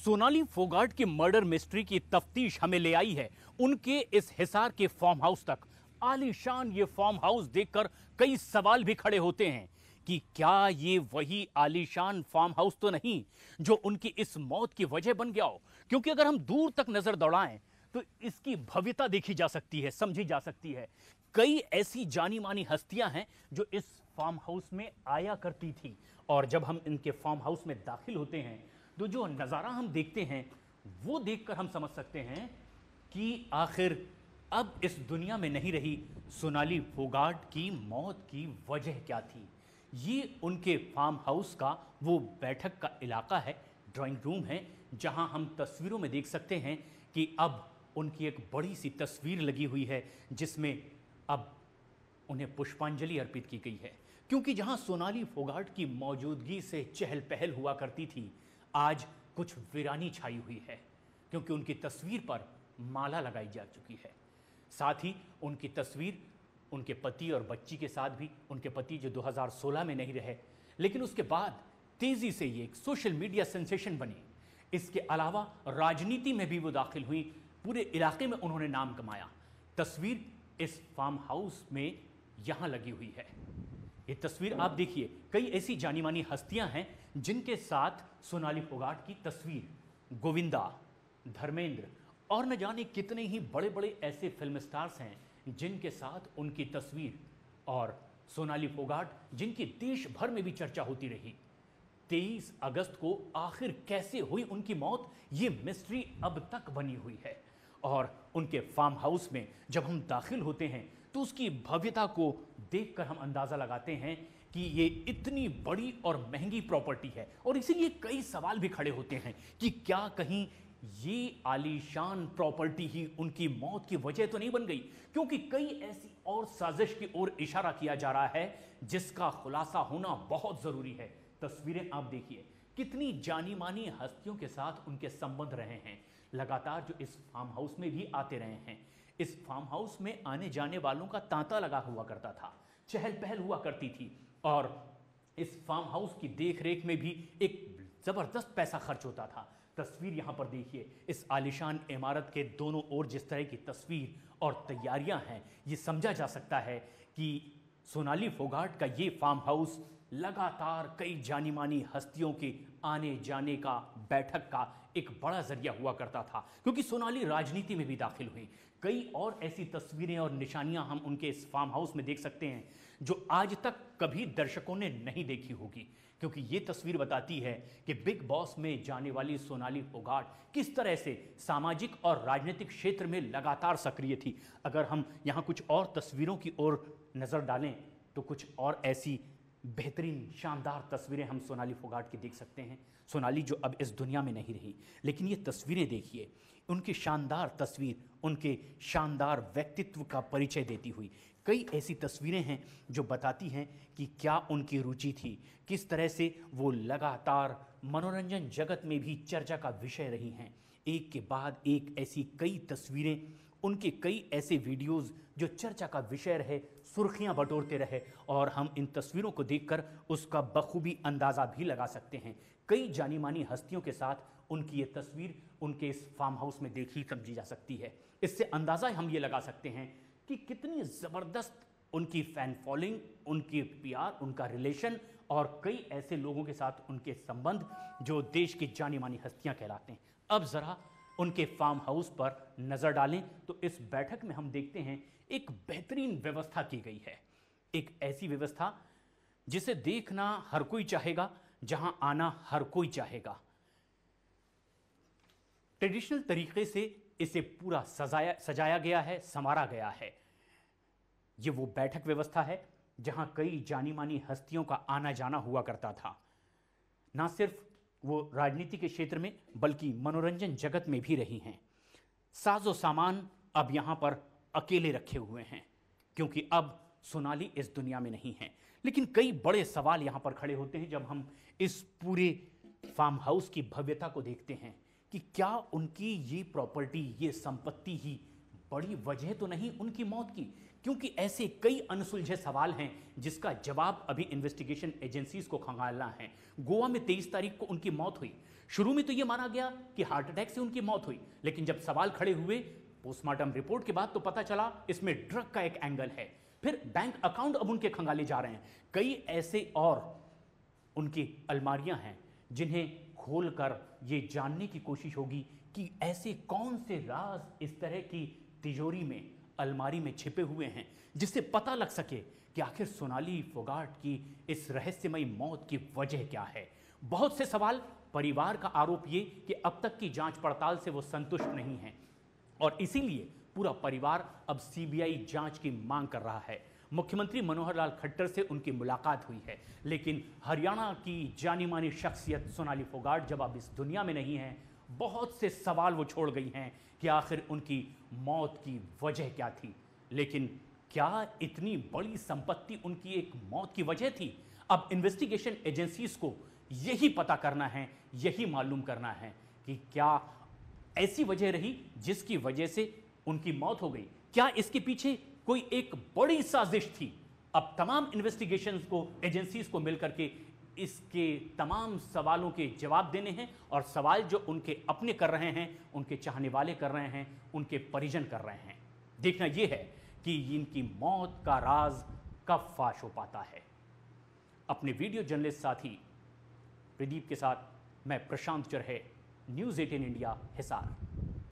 सोनाली फोगाट की murder mystery की तफ्तीश हमें ले आई है उनके इस हिसार के फार्म हाउस तक। आलीशान ये फार्म हाउस देखकर कई सवाल भी खड़े होते हैं कि क्या ये वही आलीशान फार्म हाउस तो नहीं जो उनकी इस मौत की वजह बन गया हो। क्योंकि अगर हम दूर तक नजर दौड़ाएं तो इसकी भव्यता देखी जा सकती है, समझी जा सकती है। कई ऐसी जानी मानी हस्तियां हैं जो इस फार्म हाउस में आया करती थी, और जब हम इनके फार्म हाउस में दाखिल होते हैं तो जो नज़ारा हम देखते हैं वो देखकर हम समझ सकते हैं कि आखिर अब इस दुनिया में नहीं रही सोनाली फोगाट की मौत की वजह क्या थी। ये उनके फार्म हाउस का वो बैठक का इलाका है, ड्राइंग रूम है, जहां हम तस्वीरों में देख सकते हैं कि अब उनकी एक बड़ी सी तस्वीर लगी हुई है जिसमें अब उन्हें पुष्पांजलि अर्पित की गई है। क्योंकि जहां सोनाली फोगाट की मौजूदगी से चहल पहल हुआ करती थी, आज कुछ वीरानी छाई हुई है, क्योंकि उनकी तस्वीर पर माला लगाई जा चुकी है। साथ ही उनकी तस्वीर उनके पति और बच्ची के साथ भी, उनके पति जो 2016 में नहीं रहे, लेकिन उसके बाद तेजी से ये एक सोशल मीडिया सेंसेशन बनी। इसके अलावा राजनीति में भी वो दाखिल हुई, पूरे इलाके में उन्होंने नाम कमाया। तस्वीर इस फार्म हाउस में यहां लगी हुई है। ये तस्वीर आप देखिए, कई ऐसी जानी मानी हस्तियां हैं जिनके साथ सोनाली फोगाट की तस्वीर, गोविंदा, धर्मेंद्र और न जाने कितने ही बड़े बड़े ऐसे फिल्म स्टार्स हैं जिनके साथ उनकी तस्वीर, और सोनाली फोगाट जिनकी देश भर में भी चर्चा होती रही। 23 अगस्त को आखिर कैसे हुई उनकी मौत, ये मिस्ट्री अब तक बनी हुई है। और उनके फार्म हाउस में जब हम दाखिल होते हैं तो उसकी भव्यता को देखकर हम अंदाज़ा लगाते हैं कि ये इतनी बड़ी और महंगी प्रॉपर्टी है, और इसीलिए कई सवाल भी खड़े होते हैं कि क्या कहीं ये आलीशान प्रॉपर्टी ही उनकी मौत की वजह तो नहीं बन गई। क्योंकि कई ऐसी और साजिश की ओर इशारा किया जा रहा है जिसका खुलासा होना बहुत ज़रूरी है। तस्वीरें आप देखिए, कितनी जानी मानी हस्तियों के साथ उनके संबंध रहे हैं, लगातार जो इस फार्म हाउस में भी आते रहे हैं। इस फार्म हाउस में आने जाने वालों का तांता लगा हुआ करता था, चहल पहल हुआ करती थी, और इस फार्म हाउस की देखरेख में भी एक ज़बरदस्त पैसा खर्च होता था। तस्वीर यहाँ पर देखिए, इस आलीशान इमारत के दोनों ओर जिस तरह की तस्वीर और तैयारियाँ हैं, ये समझा जा सकता है कि सोनाली फोगाट का ये फार्म हाउस लगातार कई जानी मानी हस्तियों के आने जाने का, बैठक का एक बड़ा जरिया हुआ करता था। क्योंकि सोनाली राजनीति में भी दाखिल हुई। कई और ऐसी तस्वीरें और निशानियां हम उनके इस फार्म हाउस में देख सकते हैं जो आज तक कभी दर्शकों ने नहीं देखी होगी। क्योंकि ये तस्वीर बताती है कि बिग बॉस में जाने वाली सोनाली फोगाट किस तरह से सामाजिक और राजनीतिक क्षेत्र में लगातार सक्रिय थी। अगर हम यहाँ कुछ और तस्वीरों की ओर नज़र डालें तो कुछ और ऐसी बेहतरीन शानदार तस्वीरें हम सोनाली फोगाट की देख सकते हैं। सोनाली जो अब इस दुनिया में नहीं रही, लेकिन ये तस्वीरें देखिए, उनकी शानदार तस्वीर उनके शानदार व्यक्तित्व का परिचय देती हुई। कई ऐसी तस्वीरें हैं जो बताती हैं कि क्या उनकी रुचि थी, किस तरह से वो लगातार मनोरंजन जगत में भी चर्चा का विषय रही हैं। एक के बाद एक ऐसी कई तस्वीरें, उनके कई ऐसे वीडियोस जो चर्चा का विषय रहे, सुर्खियां बटोरते रहे, और हम इन तस्वीरों को देखकर उसका बखूबी अंदाज़ा भी लगा सकते हैं। कई जानी मानी हस्तियों के साथ उनकी ये तस्वीर उनके इस फार्म हाउस में देखी समझी जा सकती है। इससे अंदाज़ा हम ये लगा सकते हैं कि कितनी ज़बरदस्त उनकी फ़ैन फॉलोइंग, उनकी प्यार, उनका रिलेशन, और कई ऐसे लोगों के साथ उनके संबंध जो देश की जानी मानी हस्तियाँ कहलाते हैं। अब ज़रा उनके फार्म हाउस पर नज़र डालें तो इस बैठक में हम देखते हैं एक बेहतरीन व्यवस्था की गई है। एक ऐसी व्यवस्था जिसे देखना हर कोई चाहेगा, जहां आना हर कोई चाहेगा। ट्रेडिशनल तरीके से इसे पूरा सजाया गया है, संवारा गया है। ये वो बैठक व्यवस्था है जहां कई जानी मानी हस्तियों का आना जाना हुआ करता था। ना सिर्फ वो राजनीति के क्षेत्र में बल्कि मनोरंजन जगत में भी रही हैं। साजो सामान अब यहाँ पर अकेले रखे हुए हैं क्योंकि अब सोनाली इस दुनिया में नहीं है। लेकिन कई बड़े सवाल यहाँ पर खड़े होते हैं जब हम इस पूरे फार्म हाउस की भव्यता को देखते हैं कि क्या उनकी ये प्रॉपर्टी, ये संपत्ति ही बड़ी वजह तो नहीं उनकी मौत की। क्योंकि ऐसे कई अनसुलझे सवाल हैं जिसका जवाब अभी इन्वेस्टिगेशन एजेंसीज को खंगालना है। गोवा में 23 तारीख को उनकी मौत हुई। शुरू में तो यह माना गया कि हार्ट अटैक से उनकी मौत हुई, लेकिन जब सवाल खड़े हुए पोस्टमार्टम रिपोर्ट के बाद तो पता चला इसमें ड्रग का एक एंगल है। फिर बैंक अकाउंट अब उनके खंगाले जा रहे हैं। कई ऐसे और उनकी अलमारियां हैं जिन्हें खोलकर ये जानने की कोशिश होगी कि ऐसे कौन से राज इस तरह की तिजोरी में, अलमारी में छिपे हुए हैं जिससे पता लग सके कि आखिर सोनाली फोगाट की इस रहस्यमयी मौत की वजह क्या है। बहुत से सवाल। परिवार का आरोप ये कि अब तक की जांच पड़ताल से वो संतुष्ट नहीं है और इसीलिए पूरा परिवार अब सीबीआई जांच की मांग कर रहा है। मुख्यमंत्री मनोहर लाल खट्टर से उनकी मुलाकात हुई है, लेकिन हरियाणा की जानी मानी शख्सियत सोनाली फोगाट जब अब इस दुनिया में नहीं है, बहुत से सवाल वो छोड़ गई हैं कि आखिर उनकी मौत की वजह क्या थी। लेकिन क्या इतनी बड़ी संपत्ति उनकी एक मौत की वजह थी? अब इन्वेस्टिगेशन एजेंसीज को यही पता करना है, यही मालूम करना है कि क्या ऐसी वजह रही जिसकी वजह से उनकी मौत हो गई। क्या इसके पीछे कोई एक बड़ी साजिश थी? अब तमाम इन्वेस्टिगेशन को, एजेंसीज को मिलकर के इसके तमाम सवालों के जवाब देने हैं और सवाल जो उनके अपने कर रहे हैं, उनके चाहने वाले कर रहे हैं, उनके परिजन कर रहे हैं। देखना यह है कि इनकी मौत का राज कब फाश हो पाता है। अपने वीडियो जर्नलिस्ट साथी प्रदीप के साथ मैं प्रशांत चरहे, न्यूज़ 18 इंडिया, हिसार।